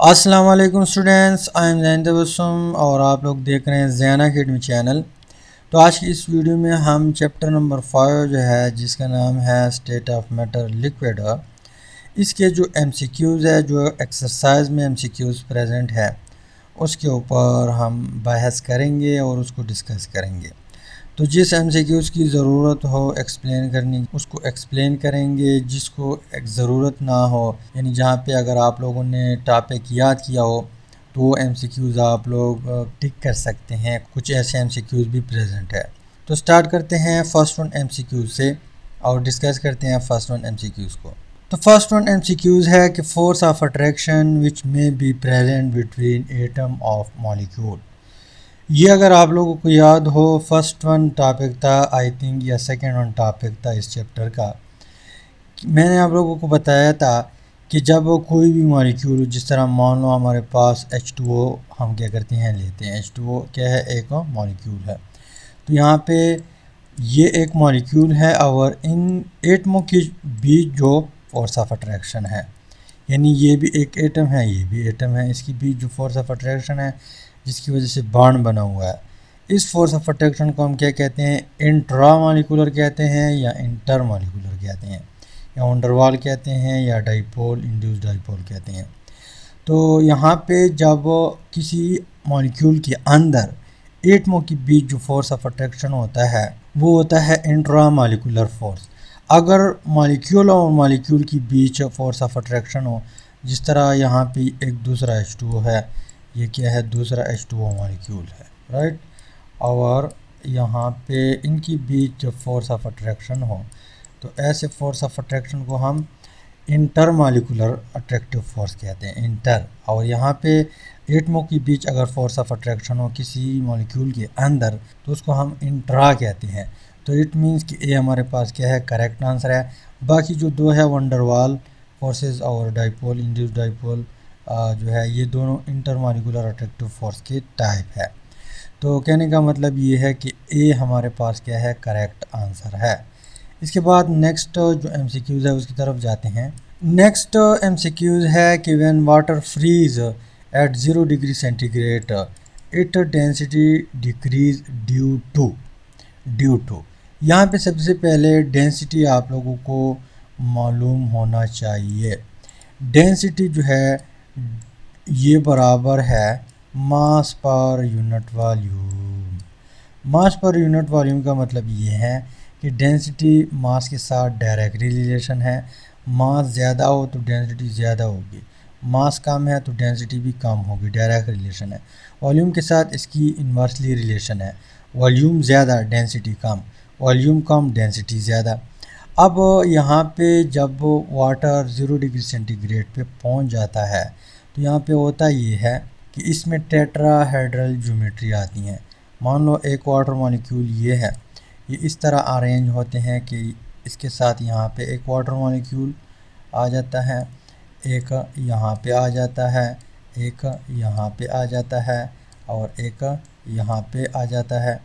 अस्सलाम वालेकुम students, I am Jain Tabassum और आप लोग देख रहे हैं ज़ैन अकेडमी चैनल। तो आज की इस वीडियो में हम चैप्टर नंबर 5 जो है जिसका नाम है स्टेट ऑफ मैटर लिक्विड, इसके जो एमसीक्यूज़ है, जो एक्सरसाइज में एमसीक्यूज़ प्रेजेंट है, उसके ऊपर हम बहस करेंगे और उसको डिस्कस करेंगे। तो जिस एमसीक्यूज़ की ज़रूरत हो एक्सप्लेन करने उसको एक्सप्लेन करेंगे, जिसको ज़रूरत ना हो यानी जहाँ पे अगर आप लोगों ने टॉपिक याद किया हो तो वो एमसीक्यूज़ आप लोग टिक कर सकते हैं। कुछ ऐसे एमसीक्यूज़ भी प्रेजेंट है। तो स्टार्ट करते हैं फर्स्ट वन एमसीक्यूज़ से और डिस्कस करते हैं फर्स्ट वन एमसीक्यूज़ को। तो फर्स्ट वन एमसीक्यूज़ है कि फोर्स ऑफ अट्रैक्शन विच में be present between atom of molecule. ये अगर आप लोगों को याद हो फर्स्ट वन टॉपिक था आई थिंक, या सेकंड वन टॉपिक था इस चैप्टर का। मैंने आप लोगों को बताया था कि जब कोई भी मॉलिक्यूल, जिस तरह मान लो हमारे पास H2O, हम क्या करते हैं लेते हैं। H2O क्या है? एक मॉलिक्यूल है। तो यहाँ पे ये एक मॉलिक्यूल है और इन एटमों के बीच जो फोर्स ऑफ अट्रैक्शन है, यानी ये भी एक एटम है, ये भी एटम है, इसके बीच जो फोर्स ऑफ अट्रैक्शन है जिसकी वजह से बॉन्ड बना हुआ है, इस फोर्स ऑफ अट्रैक्शन को हम क्या कहते हैं? इंट्रा मॉलिक्यूलर कहते हैं या इंटर मॉलिक्यूलर कहते हैं या वंडरवाल कहते हैं या डाइपोल इंड्यूस डाइपोल कहते हैं। तो यहाँ पे जब किसी मॉलिक्यूल के अंदर एटमों के बीच जो फोर्स ऑफ अट्रैक्शन होता है वो होता है इंट्रा मॉलिक्यूलर फोर्स। अगर मॉलिक्यूल और मॉलिक्यूल के बीच फोर्स ऑफ अट्रैक्शन हो, जिस तरह यहाँ पे एक दूसरा H2O है, ये क्या है? दूसरा H2O मॉलिक्यूल है, राइट। और यहाँ पे इनके बीच जब फोर्स ऑफ अट्रैक्शन हो तो ऐसे फोर्स ऑफ अट्रैक्शन को हम इंटर मॉलिक्यूलर अट्रैक्टिव फोर्स कहते हैं, इंटर। और यहाँ पे एटमों के बीच अगर फोर्स ऑफ अट्रैक्शन हो किसी मॉलिक्यूल के अंदर तो उसको हम इंट्रा कहते हैं। तो इट मीन्स कि ये हमारे पास क्या है? करेक्ट आंसर है। बाकी जो दो है वंडरवाल फोर्सेस और डाइपोल इंड्यूस डाइपोल जो है, ये दोनों इंटर मॉलिक्यूलर अट्रैक्टिव फोर्स के टाइप है। तो कहने का मतलब ये है कि ए हमारे पास क्या है? करेक्ट आंसर है। इसके बाद नेक्स्ट जो एमसीक्यूज़ है उसकी तरफ जाते हैं। नेक्स्ट एमसीक्यूज़ है कि when water freeze at 0 degree centigrade it density decrease due to. यहाँ पे सबसे पहले डेंसिटी आप लोगों को मालूम होना चाहिए। डेंसिटी जो है ये बराबर है मास पर यूनिट वॉल्यूम। मास पर यूनिट वॉल्यूम का मतलब ये है कि डेंसिटी मास के साथ डायरेक्ट रिलेशन है। मास ज़्यादा हो तो डेंसिटी ज़्यादा होगी, मास कम है तो डेंसिटी भी कम होगी, डायरेक्ट रिलेशन है। वॉल्यूम के साथ इसकी इन्वर्सली रिलेशन है, वॉल्यूम ज़्यादा डेंसिटी कम, वॉल्यूम कम डेंसिटी ज़्यादा। अब यहाँ पे जब वाटर 0 डिग्री सेंटीग्रेड पे पहुँच जाता है तो यहाँ पे होता ये है कि इसमें टेट्राहेड्रल ज्योमेट्री आती हैं। मान लो एक वाटर मॉलिक्यूल ये है, ये इस तरह अरेंज होते हैं कि इसके साथ यहाँ पे एक वाटर मॉलिक्यूल आ जाता है, एक यहाँ पे आ जाता है, एक यहाँ पे आ जाता है और एक यहाँ पे आ जाता है,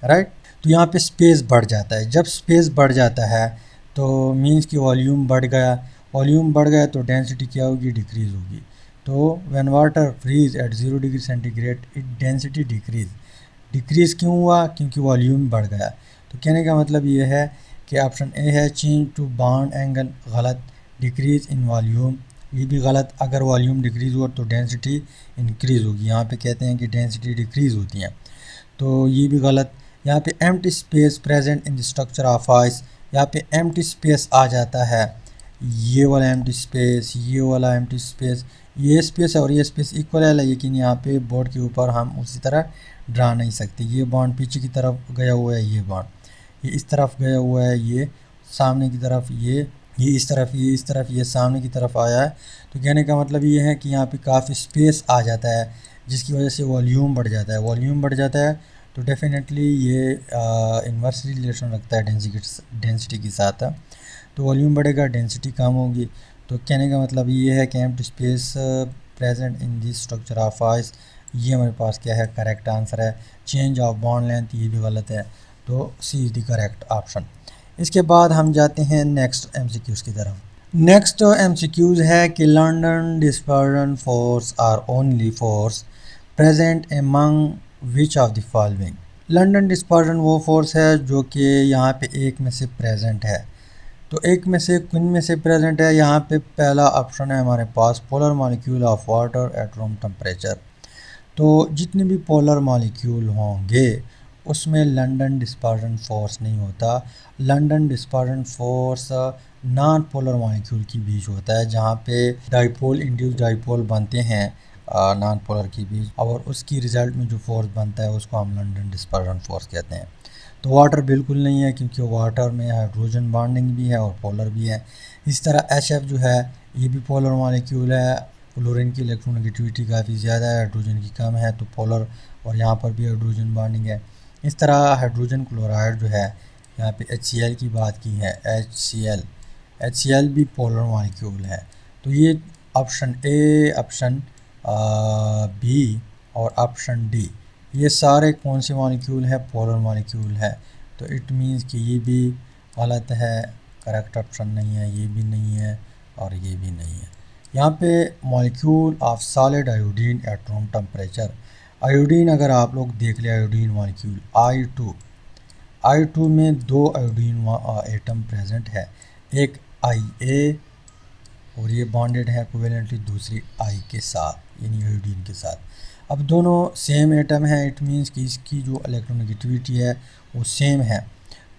राइट। तो यहाँ पे स्पेस बढ़ जाता है। जब स्पेस बढ़ जाता है तो मीन्स कि वॉल्यूम बढ़ गया, वॉल्यूम बढ़ गया तो डेंसिटी क्या होगी? डिक्रीज़ होगी। तो when water freeze at 0 degree centigrade it density decrease क्यों हुआ? क्योंकि वॉल्यूम बढ़ गया। तो कहने का मतलब ये है कि ऑप्शन ए है चेंज टू बॉन्ड एंगल गलत, डिक्रीज़ इन वॉल्यूम ये भी गलत। अगर वॉल्यूम डिक्रीज़ हुआ तो डेंसिटी इंक्रीज़ होगी। यहाँ पे कहते हैं कि डेंसिटी डिक्रीज़ होती है, तो ये भी गलत। यहाँ पे empty space present in the structure of ice, यहाँ पे एम्प्टी स्पेस आ जाता है, ये वाला एम्प्टी स्पेस, ये वाला एम्प्टी स्पेस, ये स्पेस और ये स्पेस इक्वल है, लेकिन यहाँ पे बोर्ड के ऊपर हम उसी तरह ड्रा नहीं सकते। ये बॉन्ड पीछे की तरफ गया हुआ है, ये बॉन्ड ये इस तरफ गया हुआ है, ये सामने की तरफ, ये इस तरफ, ये इस तरफ, ये सामने की तरफ आया है। तो कहने का मतलब ये है कि यहाँ पे काफ़ी स्पेस आ जाता है जिसकी वजह से वॉल्यूम बढ़ जाता है। वॉल्यूम बढ़ जाता है तो डेफिनेटली ये इन्वर्स रिलेशन रखता है डेंसिटी के साथ। तो वॉल्यूम बढ़ेगा, डेंसिटी कम होगी। तो कहने का मतलब ये है कि empty space present in this structure of ice, ये हमारे पास क्या है? करेक्ट आंसर है। चेंज ऑफ बॉन्ड लेंथ ये भी गलत है, तो सी इज़ द करेक्ट ऑप्शन। इसके बाद हम जाते हैं नेक्स्ट एमसीक्यूज़ की तरफ। नेक्स्ट एमसीक्यूज है कि London dispersion force are only force present among which of the following. London dispersion वो फोर्स है जो कि यहाँ पे एक में से प्रेजेंट है। तो एक में से किन में से प्रेजेंट है, यहाँ पे पहला ऑप्शन है हमारे पास polar molecule of water at room temperature. तो जितने भी पोलर मॉलिक्यूल होंगे उसमें लंदन डिस्पर्जन फोर्स नहीं होता। London dispersion force non polar molecule के बीच होता है, जहाँ पे डाइपोल इंड्यूस डाइपोल बनते हैं नॉन पोलर के बीच, और उसकी रिजल्ट में जो फोर्स बनता है उसको हम लंदन डिस्पर्जन फोर्स कहते हैं। तो वाटर बिल्कुल नहीं है, क्योंकि वाटर में हाइड्रोजन बॉन्डिंग भी है और पोलर भी है। इस तरह HF जो है ये भी पोलर मॉलिक्यूल है। क्लोरीन की इलेक्ट्रोनेगेटिविटी काफ़ी ज़्यादा है, हाइड्रोजन की कम है, तो पोलर, और यहाँ पर भी हाइड्रोजन बॉन्डिंग है। इस तरह हाइड्रोजन क्लोराइड जो है, यहाँ पे HCl की बात की है, HCl भी पोलर मॉलिक्यूल है। तो ये ऑप्शन ए, ऑप्शन बी और ऑप्शन डी, ये सारे कौन से मॉलिक्यूल है, पोलर मॉलिक्यूल है। तो इट मीन्स कि ये भी गलत है, करेक्ट ऑप्शन नहीं है, ये भी नहीं है और ये भी नहीं है। यहाँ पे molecule of solid iodine eight room temperature, iodine अगर आप लोग देख ले, आयोडीन मॉलिक्यूल I2 में दो आयोडीन एटम प्रेजेंट है, एक IA और ये बॉन्डेड है कोवेलेंटली दूसरी I के साथ, यानी आयोडीन के साथ। अब दोनों सेम एटम है, इट मीन्स कि इसकी जो इलेक्ट्रोनेगेटिविटी है वो सेम है।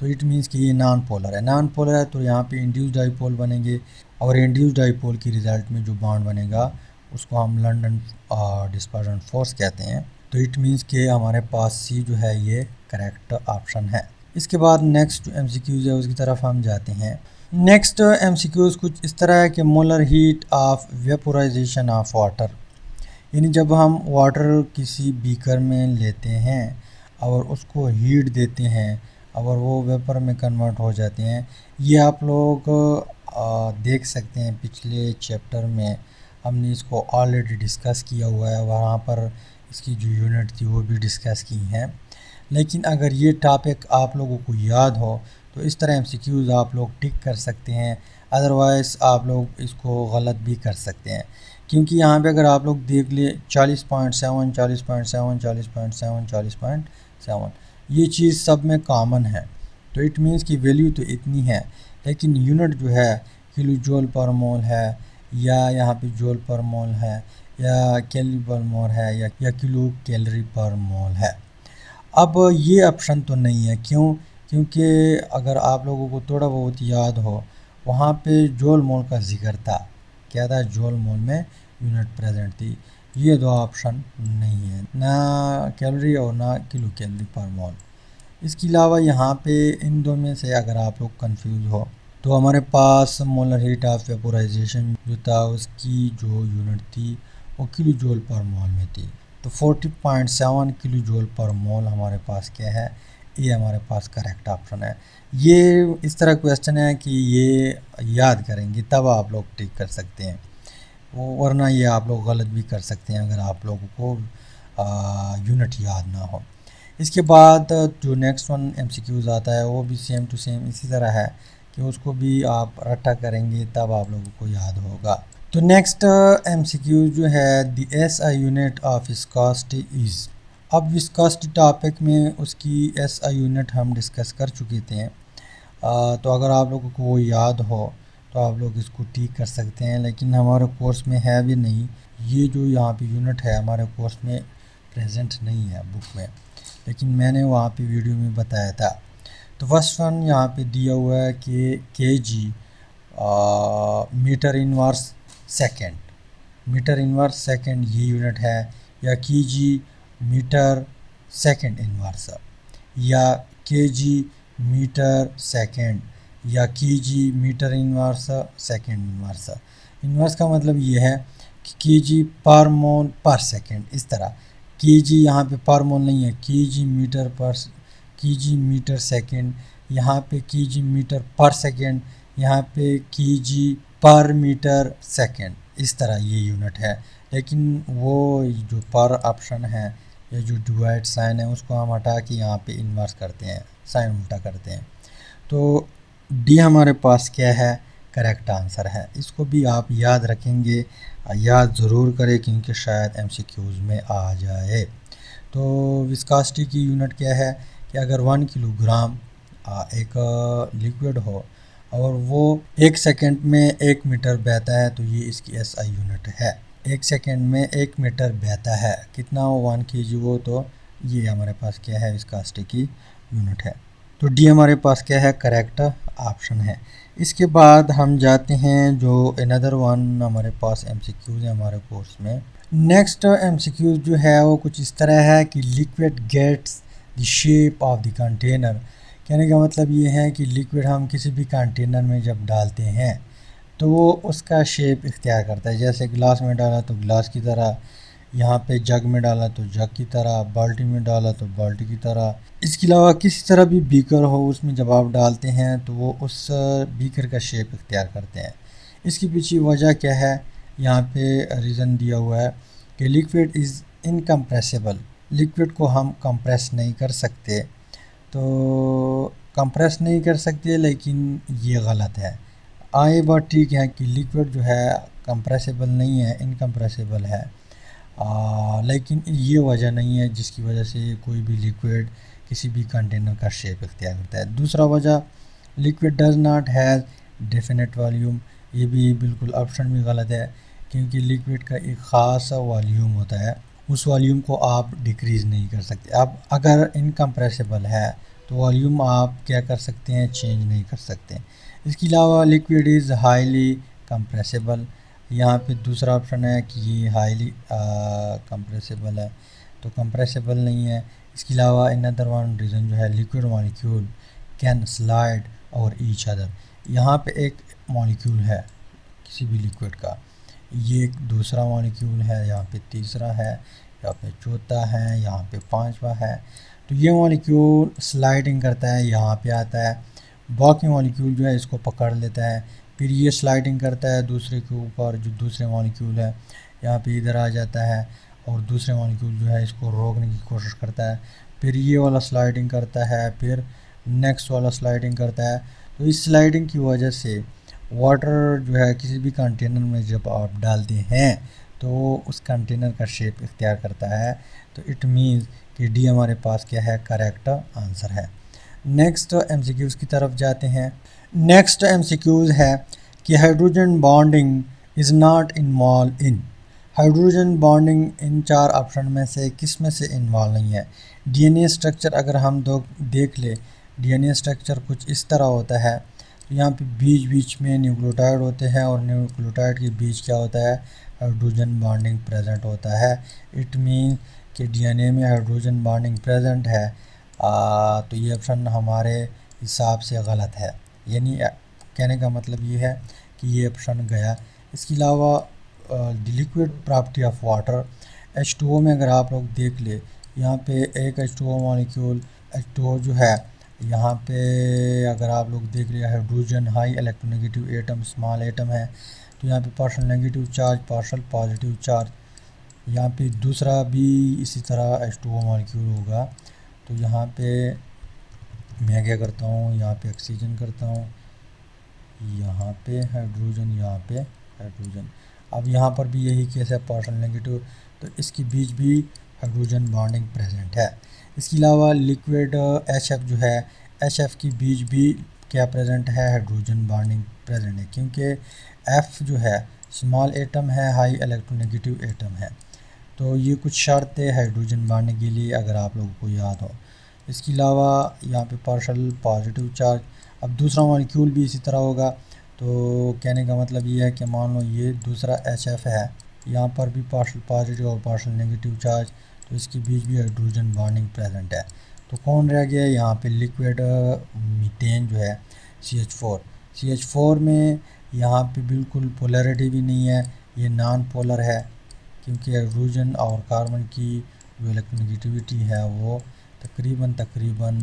तो इट मीन्स कि ये नॉन पोलर है। नॉन पोलर है तो यहाँ पे इंड्यूस डाइपोल बनेंगे, और इंड्यूस डाइपोल की रिज़ल्ट में जो बॉन्ड बनेगा उसको हम लंदन डिस्पर्जन फोर्स कहते हैं। तो इट मीन्स कि हमारे पास सी जो है ये करेक्ट ऑप्शन है। इसके बाद नेक्स्ट MCQs है उसकी तरफ हम जाते हैं। नेक्स्ट MCQs कुछ इस तरह है कि molar heat of vaporisation of water, यानी जब हम वाटर किसी बीकर में लेते हैं और उसको हीट देते हैं और वो वेपर में कन्वर्ट हो जाते हैं। ये आप लोग देख सकते हैं पिछले चैप्टर में हमने इसको ऑलरेडी डिस्कस किया हुआ है, वहाँ पर इसकी जो यूनिट थी वो भी डिस्कस की हैं। लेकिन अगर ये टॉपिक आप लोगों को याद हो तो इस तरह MCQs आप लोग टिक कर सकते हैं, अदरवाइज़ आप लोग इसको गलत भी कर सकते हैं। क्योंकि यहाँ पे अगर आप लोग देख लिए 40.7, 40.7, 40.7, 40.7, ये चीज़ सब में कॉमन है। तो इट मीन्स कि वैल्यू तो इतनी है, लेकिन यूनिट जो है किलो जूल पर मोल है, या यहाँ पे जूल पर मोल है, या कैलोरी पर मोल है, या किलो कैलोरी पर मोल है। अब ये ऑप्शन तो नहीं है, क्यों? क्योंकि अगर आप लोगों को थोड़ा बहुत याद हो, वहाँ पे जूल मोल का जिक्र था, क्या था, जूल मोल में यूनिट प्रेजेंट थी। ये दो ऑप्शन नहीं है, ना कैलोरी और ना किलो कैलोरी पर मोल। इसके अलावा यहाँ पे इन दो में से अगर आप लोग कंफ्यूज हो तो हमारे पास मोलर हीट ऑफ वेपोराइजेशन जो था उसकी जो यूनिट थी वो किलो जूल पर मोल में थी। तो 40.7 किलो जूल पर मोल हमारे पास क्या है, ये हमारे पास करेक्ट ऑप्शन है। ये इस तरह क्वेश्चन है कि ये याद करेंगे तब आप लोग टिक कर सकते हैं, वरना ये आप लोग गलत भी कर सकते हैं अगर आप लोगों को यूनिट याद ना हो। इसके बाद जो नेक्स्ट वन MCQs आता है वो भी सेम टू सेम इसी तरह है कि उसको भी आप रट्टा करेंगे तब आप लोगों को याद होगा। तो नेक्स्ट MCQ जो है the SI unit of viscosity is. अब विस्कोसिटी टॉपिक में उसकी SI यूनिट हम डिस्कस कर चुके थे। तो अगर आप लोगों को वो याद हो तो आप लोग इसको ठीक कर सकते हैं, लेकिन हमारे कोर्स में है भी नहीं। ये जो यहाँ पे यूनिट है हमारे कोर्स में प्रेजेंट नहीं है बुक में, लेकिन मैंने वहाँ पे वीडियो में बताया था। तो फर्स्ट वन यहाँ पे दिया हुआ है कि kg metre inverse second, metre inverse second ये यूनिट है, या kg मीटर सेकेंड इनवर्स, या kg मीटर सेकेंड, या kg metre inverse second inverse. Inverse का मतलब ये है कि kg पर मोल पर सेकेंड। इस तरह kg यहाँ पे पर मोल नहीं है, kg मीटर सेकेंड, यहाँ पे kg मीटर पर सेकेंड, यहाँ पे kg पर मीटर सेकेंड। इस तरह ये यूनिट है, लेकिन वो जो पर ऑप्शन है या जो डिवाइड साइन है उसको हम हटा के यहाँ पे इन्वर्स करते हैं, साइन उल्टा करते हैं। तो डी हमारे पास क्या है, करेक्ट आंसर है। इसको भी आप याद रखेंगे, याद ज़रूर करें क्योंकि शायद MCQs में आ जाए। तो विस्कोसिटी की यूनिट क्या है कि अगर 1 किलोग्राम एक लिक्विड हो और वो 1 सेकंड में 1 मीटर बहता है तो ये इसकी SI यूनिट है। 1 सेकंड में 1 मीटर बहता है, कितना हो 1 kg वो, तो ये हमारे पास क्या है विस्कोसिटी की यूनिट है। तो डी हमारे पास क्या है करेक्ट ऑप्शन है। इसके बाद हम जाते हैं जो अनदर वन हमारे पास MCQs है हमारे कोर्स में। नेक्स्ट MCQs जो है वो कुछ इस तरह है कि liquid gets the shape of the container. कहने का मतलब ये है कि लिक्विड हम किसी भी कंटेनर में जब डालते हैं तो वो उसका शेप इख्तियार करता है। जैसे गिलास में डाला तो गिलास की तरह, यहाँ पे जग में डाला तो जग की तरह, बाल्टी में डाला तो बाल्टी की तरह। इसके अलावा किसी तरह भी बीकर हो उसमें जब आप डालते हैं तो वो उस बीकर का शेप इख्तियार करते हैं। इसके पीछे वजह क्या है, यहाँ पे रीज़न दिया हुआ है कि लिक्विड इज़ इनकम्प्रेसिबल। लिक्विड को हम कंप्रेस नहीं कर सकते, तो कंप्रेस नहीं कर सकते लेकिन ये गलत है। ये बात ठीक है कि लिक्विड जो है कंप्रेसिबल नहीं है, इनकम्प्रेसिबल है, लेकिन ये वजह नहीं है जिसकी वजह से कोई भी लिक्विड किसी भी कंटेनर का शेप इख्तियार करता है। दूसरा वजह, liquid does not has definite volume. ये भी बिल्कुल ऑप्शन भी गलत है क्योंकि लिक्विड का एक ख़ास वॉल्यूम होता है, उस वॉल्यूम को आप डिक्रीज़ नहीं कर सकते। अब अगर इनकम्प्रेसिबल है तो वॉल्यूम आप क्या कर सकते हैं, चेंज नहीं कर सकते। इसके अलावा लिक्विड इज़ हाईली कंप्रेसिबल। यहाँ पे दूसरा ऑप्शन है कि ये हाईली कंप्रेसिबल है, तो कंप्रेसिबल नहीं है। इसके अलावा अनदर वन रीज़न जो है, लिक्विड मॉलिक्यूल कैन स्लाइड और ईच अदर। यहाँ पे एक मॉलिक्यूल है किसी भी लिक्विड का, ये एक दूसरा मॉलिक्यूल है, यहाँ पे तीसरा है, यहाँ पे चौथा है, यहाँ पे पांचवा है। तो ये मॉलिक्यूल स्लाइडिंग करता है, यहाँ पे आता है, बाकी मॉलिक्यूल जो है इसको पकड़ लेता है, फिर ये स्लाइडिंग करता है दूसरे के ऊपर, जो दूसरे मॉलिक्यूल है यहाँ पे इधर आ जाता है और दूसरे मॉलिक्यूल जो है इसको रोकने की कोशिश करता है, फिर ये वाला स्लाइडिंग करता है, फिर नेक्स्ट वाला स्लाइडिंग करता है। तो इस स्लाइडिंग की वजह से वाटर जो है किसी भी कंटेनर में जब आप डालते हैं तो उस कंटेनर का शेप इख्तियार करता है। तो इट मीन्स कि डी हमारे पास क्या है, करेक्ट आंसर है। नेक्स्ट MCQs की तरफ जाते हैं। नेक्स्ट MCQs है कि hydrogen bonding is not involve in. Hydrogen bonding in 4 option में से किस में से इन्वॉल्व नहीं है। DNA स्ट्रक्चर अगर हम देख ले, DNA स्ट्रक्चर कुछ इस तरह होता है। तो यहाँ पे बीच बीच में न्यूक्लियोटाइड होते हैं और न्यूक्लियोटाइड के बीच क्या होता है, हाइड्रोजन बॉन्डिंग प्रेजेंट होता है। इट मीन कि DNA में हाइड्रोजन बॉन्डिंग प्रेजेंट है। तो ये ऑप्शन हमारे हिसाब से गलत है, यानी कहने का मतलब ये है कि ये ऑप्शन गया। इसके अलावा liquid property of water, H2O में अगर आप लोग देख ले, यहाँ पे एक H2O मॉलिक्यूल H2O जो है, यहाँ पे अगर आप लोग देख लिया hydrogen high electronegative atom, small atom है, तो यहाँ पे partial negative charge, partial positive charge. यहाँ पे दूसरा भी इसी तरह H2O मॉलिक्यूल होगा। तो यहाँ पे मैं क्या करता हूँ, यहाँ पे ऑक्सीजन करता हूँ, यहाँ पे हाइड्रोजन, यहाँ पे हाइड्रोजन। अब यहाँ पर भी यही केस है, पार्शल नेगेटिव, तो इसके बीच भी हाइड्रोजन बॉन्डिंग प्रेजेंट है। इसके अलावा लिक्विड HF जो है, HF के बीच भी क्या प्रेजेंट है, हाइड्रोजन बॉन्डिंग प्रेजेंट है, क्योंकि F जो है स्मॉल एटम है, हाई इलेक्ट्रोनेगेटिव एटम है। तो ये कुछ शर्त है हाइड्रोजन बॉन्डिंग के लिए, अगर आप लोगों को याद हो। इसके अलावा यहाँ पे पार्शल पॉजिटिव चार्ज, अब दूसरा मॉलिक्यूल भी इसी तरह होगा। तो कहने का मतलब ये है कि मान लो ये दूसरा HF है, यहाँ पर भी पार्शल पॉजिटिव और पार्शल नेगेटिव चार्ज, तो इसके बीच भी हाइड्रोजन बॉन्डिंग प्रेजेंट है। तो कौन रह गया यहाँ पे, लिक्विड मीथेन जो है CH4। CH4 में यहाँ पे बिल्कुल पोलैरिटी भी नहीं है, ये नॉन पोलर है, क्योंकि हाइड्रोजन और कार्बन की जो इलेक्ट्रोनेगेटिविटी है वो तकरीबन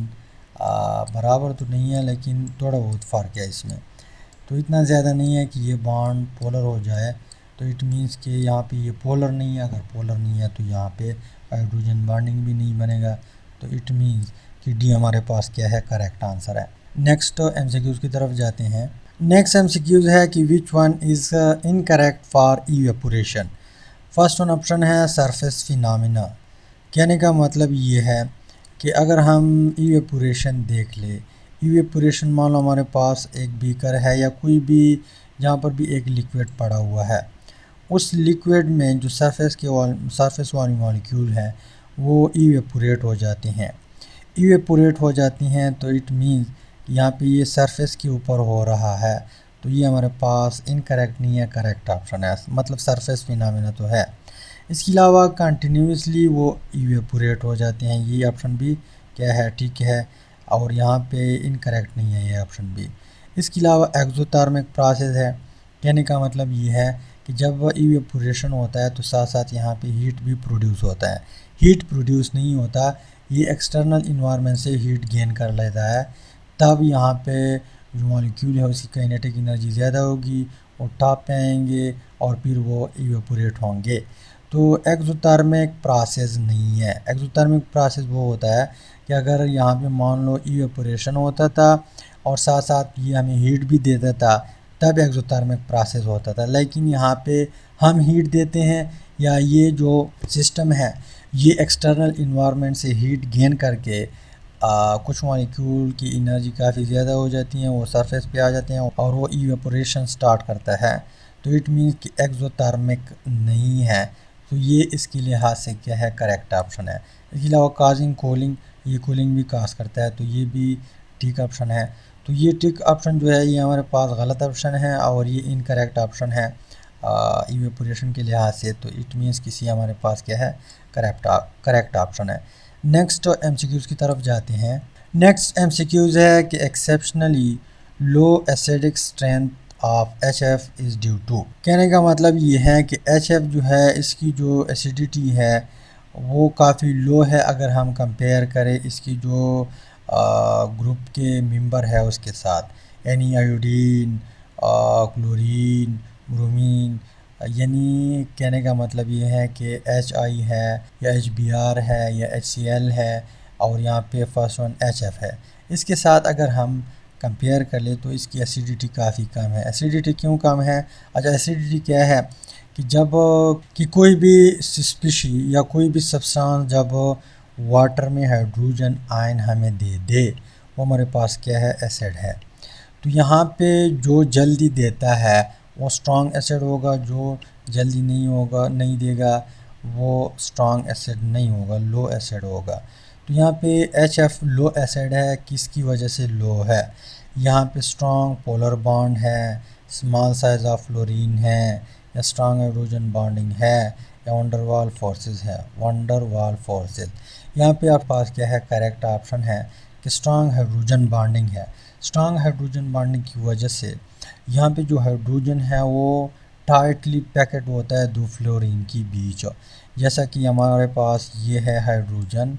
बराबर तो नहीं है, लेकिन थोड़ा बहुत फ़र्क है इसमें। तो इतना ज़्यादा नहीं है कि ये बॉन्ड पोलर हो जाए, तो इट मीन्स कि यहाँ पे ये पोलर नहीं है। अगर पोलर नहीं है तो यहाँ पे हाइड्रोजन बॉन्डिंग भी नहीं बनेगा। तो इट मीन्स कि डी हमारे पास क्या है, करेक्ट आंसर है। नेक्स्ट MCQs की तरफ जाते हैं। नेक्स्ट एमसीक्यूज है कि which one is incorrect for evaporation. First one option है सरफेस फिनोमेना। कहने का मतलब ये है कि अगर हम इवेपोरेशन देख ले, इवेपोरेशन मान लो हमारे पास एक बीकर है या कोई भी जहाँ पर भी एक लिक्विड पड़ा हुआ है, उस लिक्विड में जो सरफेस वाली मॉलिक्यूल है वो इवेपोरेट हो जाते हैं। इवेपोरेट हो जाती हैं तो इट मीन्स यहाँ पे ये सरफेस के ऊपर हो रहा है, तो ये हमारे पास इनकरेक्ट नहीं है, करेक्ट ऑप्शन है, मतलब सरफेस फिनोमेना तो है। इसके अलावा कंटिन्यूसली वो इवेपोरेट हो जाते हैं, ये ऑप्शन भी क्या है, ठीक है, और यहाँ पे इनकरेक्ट नहीं है ये ऑप्शन भी। इसके अलावा एक्सोथर्मिक प्रोसेस है। कहने का मतलब ये है कि जब इवेपोरेशन होता है तो साथ साथ यहाँ पे हीट भी प्रोड्यूस होता है। हीट प्रोड्यूस नहीं होता, ये एक्सटर्नल इन्वायरमेंट से हीट गेन कर लेता है, तब यहाँ पे जो मॉलिक्यूल है उसकी काइनेटिक एनर्जी ज़्यादा होगी, वो टॉप पे आएंगे और फिर वो इवेपोरेट होंगे। तो एक्सोथर्मिक प्रोसेस नहीं है। एक्सोथर्मिक प्रोसेस वो होता है कि अगर यहाँ पे मान लो इवेपोरेशन होता था और साथ साथ ये हमें हीट भी देता था, तब एक्सोथर्मिक प्रोसेस होता था। लेकिन यहाँ पे हम हीट देते हैं या ये जो सिस्टम है ये एक्सटर्नल इन्वायरमेंट से हीट गेन करके कुछ मॉलिक्यूल की एनर्जी काफ़ी ज़्यादा हो जाती है, वो सरफेस पे आ जाते हैं और वो इवेपोरेशन स्टार्ट करता है, तो इट मीन्स कि एक्सोथर्मिक नहीं है। तो ये इसके लिहाज से क्या है, करेक्ट ऑप्शन है। इसके अलावा काजिंग कूलिंग, ये कूलिंग भी काज करता है, तो ये भी ठीक ऑप्शन है। तो ये ठीक ऑप्शन जो है ये हमारे पास गलत ऑप्शन है और ये इनकरेक्ट ऑप्शन है इवेपोरेशन के लिहाज से, तो इट मीन्स किसी हमारे पास क्या है, करेक्ट ऑप्शन है। नेक्स्ट एमसीक्यूज़ की तरफ जाते हैं। नेक्स्ट एमसीक्यूज़ है कि exceptionally low acidic strength of HF is due to. कहने का मतलब ये है कि HF जो है इसकी जो एसिडिटी है वो काफ़ी लो है अगर हम कंपेयर करें इसकी जो ग्रुप के मेंबर है उसके साथ, यानी आयोडीन, क्लोरीन, ब्रोमीन। यानी कहने का मतलब ये है कि HI है या HBr है या HCl है और यहाँ पे फर्स्ट वन HF है, इसके साथ अगर हम कंपेयर कर ले तो इसकी एसिडिटी काफ़ी कम है। एसिडिटी क्यों कम है? अच्छा, एसिडिटी क्या है कि जब कि कोई भी स्पीशी या कोई भी सब्सटेंस जब वाटर में हाइड्रोजन आयन हमें दे दे, वो हमारे पास क्या है, एसिड है। तो यहाँ पे जो जल्दी देता है वो स्ट्रॉन्ग एसिड होगा, जो जल्दी नहीं देगा वो स्ट्रॉन्ग एसिड नहीं होगा, लो एसिड होगा। तो यहाँ पे HF लो एसिड है, किसकी वजह से लो है? यहाँ पे स्ट्रॉन्ग पोलर बॉन्ड है, स्मॉल साइज ऑफ फ्लोरीन है, या स्ट्रॉन्ग हाइड्रोजन बॉन्डिंग है, या वंडरवाल फोर्सेस है, वंडरवाल फोर्सेस। यहाँ पे आपके पास क्या है, करेक्ट ऑप्शन है कि स्ट्रॉन्ग हाइड्रोजन बॉन्डिंग है। स्ट्रॉन्ग हाइड्रोजन बॉन्डिंग की वजह से यहाँ पे जो हाइड्रोजन है वो टाइटली पैकेट होता है दो फ्लोरीन के बीच। जैसा कि हमारे पास ये है हाइड्रोजन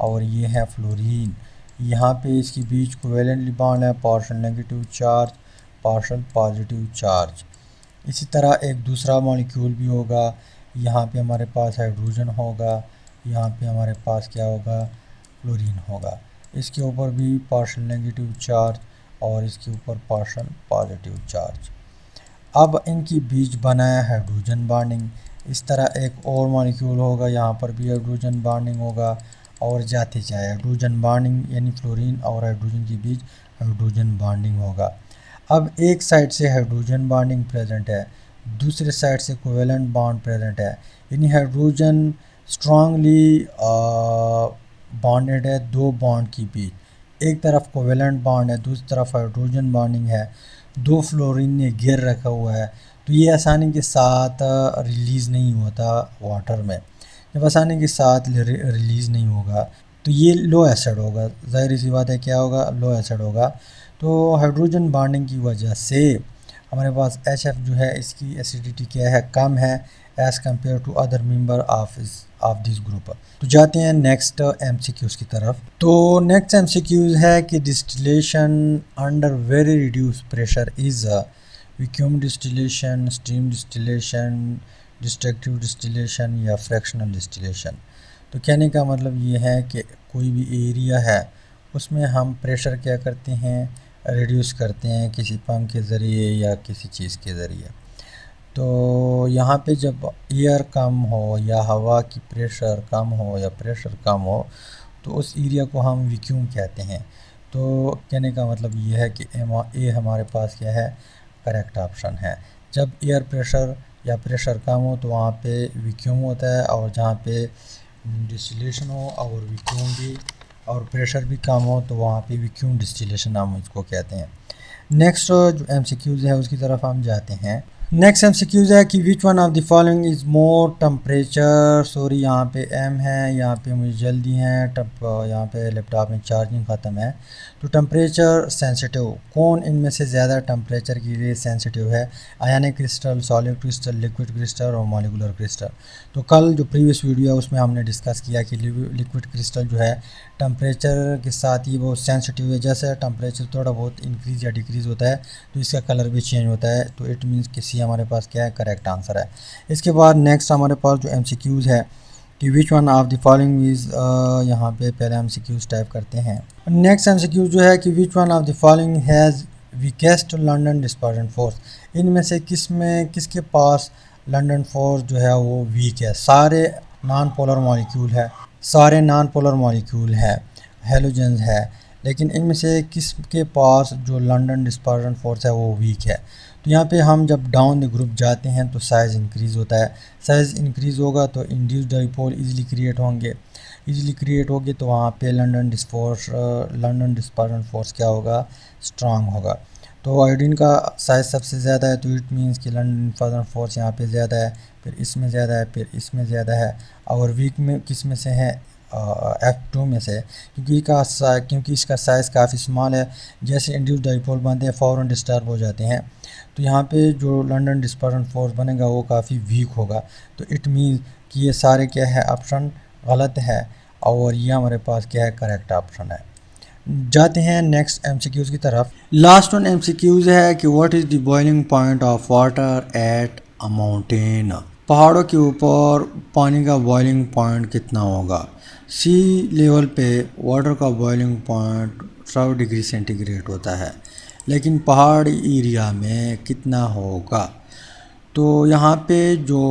और ये है फ्लोरीन, यहाँ पे इसके बीच कोवेलेंटली बॉन्ड है, partial negative charge, partial positive charge. इसी तरह एक दूसरा मॉलिक्यूल भी होगा, यहाँ पे हमारे पास हाइड्रोजन होगा, यहाँ पे हमारे पास क्या होगा, फ्लोरीन होगा। इसके ऊपर भी पार्शियल नेगेटिव चार्ज और इसके ऊपर पार्शियल पॉजिटिव चार्ज। अब इनकी बीच बनाया हाइड्रोजन बॉन्डिंग। इस तरह एक और मॉलिक्यूल होगा, यहाँ पर भी हाइड्रोजन बॉन्डिंग होगा और जाते जाए हाइड्रोजन बॉन्डिंग, यानी फ्लोरीन और हाइड्रोजन के बीच हाइड्रोजन बॉन्डिंग होगा। अब एक साइड से हाइड्रोजन बॉन्डिंग प्रेजेंट है, दूसरे साइड से कोवेलेंट बॉन्ड प्रेजेंट है, यानी हाइड्रोजन स्ट्रांगली बॉन्डेड है दो बॉन्ड के बीच। एक तरफ कोवेलेंट बॉन्ड है, दूसरी तरफ हाइड्रोजन बॉन्डिंग है, दो फ्लोरीन ने घेर रखा हुआ है, तो ये आसानी के साथ रिलीज़ नहीं होता वाटर में। जब आसानी के साथ रिलीज़ नहीं होगा तो ये लो एसिड होगा, ज़ाहिर सी बात है क्या होगा, लो एसिड होगा। तो हाइड्रोजन बॉन्डिंग की वजह से हमारे पास HF जो है इसकी एसिडिटी क्या है, कम है as compare to other member of this group. तो जाते हैं नेक्स्ट MCQs की तरफ। तो नेक्स्ट MCQs है कि distillation under very reduce pressure is vacuum distillation, steam distillation, destructive distillation या फ्रैक्शनल डिस्टिलेशन। तो कहने का मतलब ये है कि कोई भी एरिया है उसमें हम प्रेशर क्या करते हैं, रिड्यूस करते हैं किसी पंप के ज़रिए या किसी चीज़ के ज़रिए। तो यहाँ पे जब एयर कम हो या हवा की प्रेशर कम हो या प्रेशर कम हो तो उस एरिया को हम वैक्यूम कहते हैं। तो कहने का मतलब ये है कि ए हमारे पास क्या है, करेक्ट ऑप्शन है। जब एयर प्रेशर या प्रेशर कम हो तो वहाँ पे वैक्यूम होता है, और जहाँ पे डिस्टिलेशन हो और वैक्यूम भी और प्रेशर भी कम हो तो वहाँ पे वैक्यूम डिस्टिलेशन हम इसको कहते हैं। नेक्स्ट जो MCQs है उसकी तरफ हम जाते हैं। नेक्स्ट MCQs है कि which one of the following is more temperature, sorry यहाँ पे M है, यहाँ पे मुझे जल्दी है, यहाँ पे लैपटॉप में चार्जिंग ख़त्म है। तो टेम्परेचर सेंसिटिव, कौन इनमें से ज़्यादा टेम्परेचर के लिए सेंसिटिव है? Ionic crystal, solid crystal, liquid crystal और मॉलिक्यूलर क्रिस्टल। तो कल जो प्रीवियस वीडियो है उसमें हमने डिस्कस किया कि लिक्विड क्रिस्टल जो है टेम्परेचर के साथ ही बहुत सेंसिटिव है। जैसे टेम्परेचर थोड़ा बहुत इंक्रीज़ या डिक्रीज़ होता है तो इसका कलर भी चेंज होता है। तो इट मीन्स कि सी हमारे पास क्या है, करेक्ट आंसर है। इसके बाद नेक्स्ट हमारे पास जो MCQs है कि which one of the following is, यहाँ पे पहले MCQs टाइप करते हैं। नेक्स्ट MCQ जो है कि which one of the following has weakest London dispersion force. इनमें से किसके पास लंदन फोर्स जो है वो वीक है? सारे नॉन पोलर मॉलिक्यूल है, सारे नॉन पोलर मॉलिक्यूल है, हेलोजेंस है, लेकिन इनमें से किसके पास जो लंदन डिस्पर्जन फोर्स है वो वीक है? तो यहाँ पे हम जब डाउन द ग्रुप जाते हैं तो साइज़ इंक्रीज़ होता है। साइज़ इंक्रीज़ होगा तो इंड्यूस डाइपोल इजीली क्रिएट होंगे तो वहाँ पे लंदन डिस्पर्जन फोर्स क्या होगा, स्ट्रांग होगा। तो आयोडीन का साइज़ सबसे ज़्यादा है तो इट मीन्स कि लंदन डिस्पर्जन फोर्स यहाँ पे ज़्यादा है, फिर इसमें ज़्यादा है, फिर इसमें ज़्यादा है, और वीक में किस में से है, F2 में से, क्योंकि इसका साइज़ काफ़ी स्मॉल है। जैसे इंड्यूस डाइपोल बनते हैं फ़ौरन डिस्टर्ब हो जाते हैं, तो यहाँ पे जो लंदन डिस्पर्जन फोर्स बनेगा वो काफ़ी वीक होगा। तो इट मीन कि ये सारे क्या है, ऑप्शन गलत है, और ये हमारे पास क्या है, करेक्ट ऑप्शन है। जाते हैं नेक्स्ट MCQs की तरफ। लास्ट वन MCQs है कि what is the boiling point of water at a mountain. पहाड़ों के ऊपर पानी का बॉइलिंग पॉइंट कितना होगा? सी लेवल पे वाटर का बॉइलिंग पॉइंट 100 डिग्री सेंटीग्रेड होता है, लेकिन पहाड़ एरिया में कितना होगा? तो यहाँ पे जो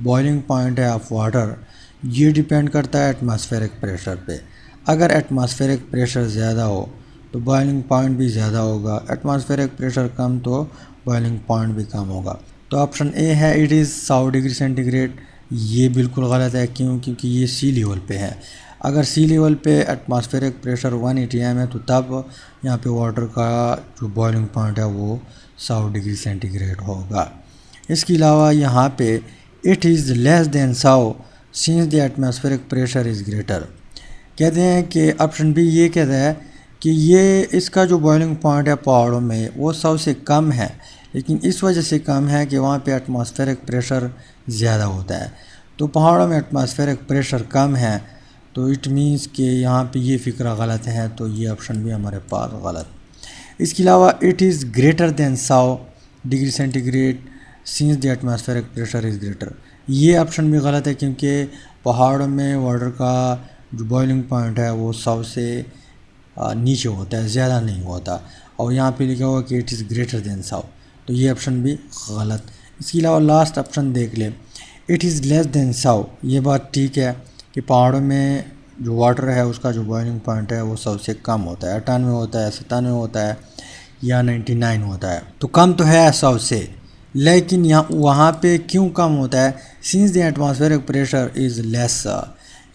बॉइलिंग पॉइंट है ऑफ वाटर ये डिपेंड करता है एटमॉस्फेरिक प्रेशर पे। अगर एटमॉस्फेरिक प्रेशर ज़्यादा हो तो बॉइलिंग पॉइंट भी ज़्यादा होगा, एटमॉस्फेरिक प्रेशर कम तो बॉइलिंग पॉइंट भी कम होगा। तो ऑप्शन ए है, इट इज़ 100 डिग्री सेंटीग्रेड। ये बिल्कुल गलत है, क्योंकि ये सी लेवल पे है। अगर सी लेवल पे एटमॉस्फेरिक प्रेशर 180 m है तो तब यहाँ पे वाटर का जो बॉइलिंग पॉइंट है वो 100 डिग्री सेंटीग्रेड होगा। इसके अलावा यहाँ पे it is less than 100 since the atmospheric pressure is greater. कहते हैं कि ऑप्शन बी ये कहता है कि ये इसका जो बॉइलिंग पॉइंट है पहाड़ों में वो 100 से कम है, लेकिन इस वजह से कम है कि वहाँ पे एटमॉस्फेरिक प्रेशर ज़्यादा होता है। तो पहाड़ों में एटमॉस्फेरिक प्रेशर कम है, तो इट मीन्स कि यहाँ पे ये फ़िक्रा गलत है, तो ये ऑप्शन भी हमारे पास गलत। इसके अलावा it is greater than 100 degree centigrade since the atmospheric pressure is greater. ये ऑप्शन भी गलत है, क्योंकि पहाड़ों में वाटर का जो बॉइलिंग पॉइंट है वो 100 से नीचे होता है, ज़्यादा नहीं होता, और यहाँ पे लिखा हुआ कि इट इज़ ग्रेटर दैन 100, तो ये ऑप्शन भी गलत। इसके अलावा लास्ट ऑप्शन देख ले, इट इज़ लेस दैन 100। ये बात ठीक है कि पहाड़ों में जो वाटर है उसका जो बॉइलिंग पॉइंट है वो 100 से कम होता है, 98 होता है, 97 होता है या 99 होता है, तो कम तो है 100 से। लेकिन यहाँ वहाँ पे क्यों कम होता है? Since the atmospheric pressure is less,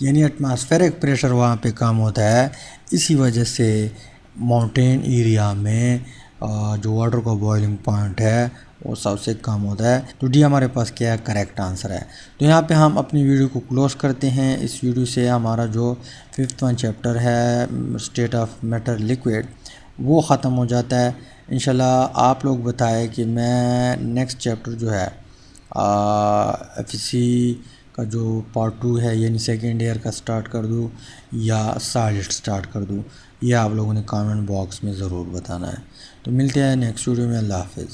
यानी एटमॉस्फेरिक प्रेशर वहाँ पे कम होता है, इसी वजह से माउंटेन एरिया में जो वाटर का बॉइलिंग पॉइंट है वो 100 से कम होता है। तो डी हमारे पास क्या है, करेक्ट आंसर है। तो यहाँ पे हम अपनी वीडियो को क्लोज़ करते हैं। इस वीडियो से हमारा जो 5th वन चैप्टर है स्टेट ऑफ मैटर लिक्विड वो ख़त्म हो जाता है। इंशाल्लाह आप लोग बताएं कि मैं नेक्स्ट चैप्टर जो है FEC का जो पार्ट 2 है यानी सेकेंड ईयर का स्टार्ट कर दूँ या सॉलिड स्टार्ट कर दूँ, ये आप लोगों ने कमेंट बॉक्स में ज़रूर बताना है। तो मिलते हैं नेक्स्ट वीडियो में। अल्लाह हाफ़िज़।